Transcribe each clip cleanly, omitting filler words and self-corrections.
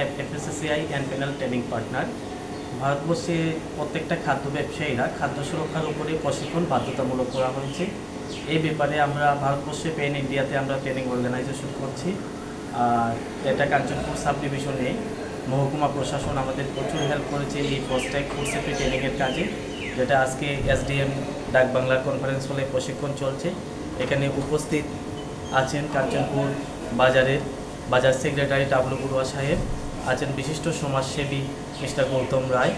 FSSAI and panel training partner. ভারতবর্ষে প্রত্যেকটা খাদ্য ব্যবসায়ীরা খাদ্য সুরক্ষার উপরে প্রশিক্ষণ বাধ্যতামূলক করা হয়েছে। এই ব্যাপারে আমরা ভারতবর্ষে পেন ইন্ডিয়াতে আমরা ট্রেনিং অর্গানাইজেশন করছি। আর এটা কাঞ্চনপুর সাব ডিভিশনে মহকুমা প্রশাসন আমাদের প্রচুর হেল্প করেছে এই ফাস্ট্যাগ ফুড সেফটি ট্রেনিংয়ের কাজে, যেটা আজকে SDM ডাক বাংলার কনফারেন্স হলে প্রশিক্ষণ চলছে। এখানে উপস্থিত আছেন কাঞ্চনপুর বাজার সেক্রেটারি টাবলু বড়ুয়া সাহেব, আছেন বিশিষ্ট সমাজসেবী মিস্টার গৌতম রায়।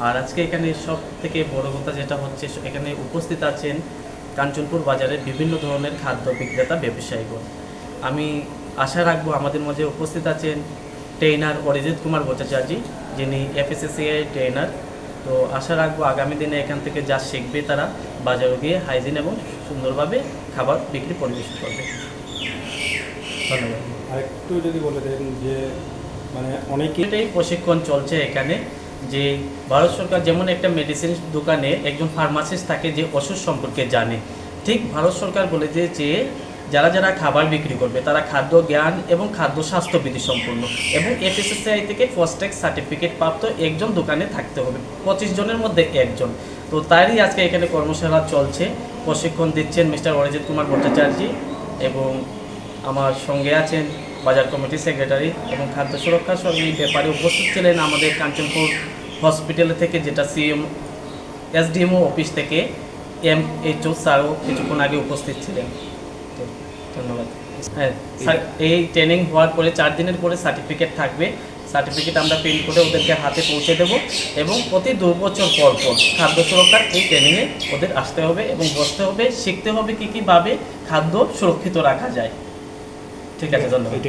আর আজকে এখানে সব থেকে বড় কথা যেটা হচ্ছে, এখানে উপস্থিত আছেন কাঞ্চনপুর বাজারের বিভিন্ন ধরনের খাদ্য বিক্রেতা ব্যবসায়ীগণ। আমি আশা রাখবো আমাদের মাঝে উপস্থিত আছেন ট্রেনার অরিজিৎ কুমার ভট্টাচার্য, যিনি FSSAI ট্রেনার। তো আশা রাখবো আগামী দিনে এখান থেকে যা শিখবে তারা বাজারে গিয়ে হাইজিন এবং সুন্দরভাবে খাবার বিক্রি পরিবেশন করবে। ধন্যবাদ। আরেকটু যদি বলে দেন যে মানে অনেকেই প্রশিক্ষণ চলছে এখানে, যে ভারত সরকার যেমন একটা মেডিসিন দোকানে একজন ফার্মাসিস্ট থাকে যে ওষুধ সম্পর্কে জানে, ঠিক ভারত সরকার বলেছে যে যারা যারা খাবার বিক্রি করবে তারা খাদ্য জ্ঞান এবং খাদ্য স্বাস্থ্যবিধি সম্পূর্ণ এবং FSSAI থেকে ফাস্ট্যাগ সার্টিফিকেট প্রাপ্ত একজন দোকানে থাকতে হবে, 25 জনের মধ্যে একজন। তো তারই আজকে এখানে কর্মশালা চলছে, প্রশিক্ষণ দিচ্ছেন মিস্টার অরিজিৎ কুমার ভট্টাচার্য এবং আমার সঙ্গে আছেন বাজার কমিটির সেক্রেটারি এবং খাদ্য সুরক্ষা সব এই ব্যাপারে উপস্থিত ছিলেন আমাদের কাঞ্চনপুর হসপিটাল থেকে, যেটা SDMO অফিস থেকে MHO স্যারও কিছুক্ষণ আগে উপস্থিত ছিলেন। তো ধন্যবাদ। হ্যাঁ, এই ট্রেনিং হওয়ার পরে 4 দিনের পরে সার্টিফিকেট থাকবে। সার্টিফিকেট আমরা প্রিন্ট করে ওদেরকে হাতে পৌঁছে দেবো এবং প্রতি 2 বছর পর পর খাদ্য সুরক্ষার এই ট্রেনিংয়ে ওদের আসতে হবে এবং বসতে হবে, শিখতে হবে কীভাবে খাদ্য সুরক্ষিত রাখা যায়। ঠিক আছে, ধন্যবাদ।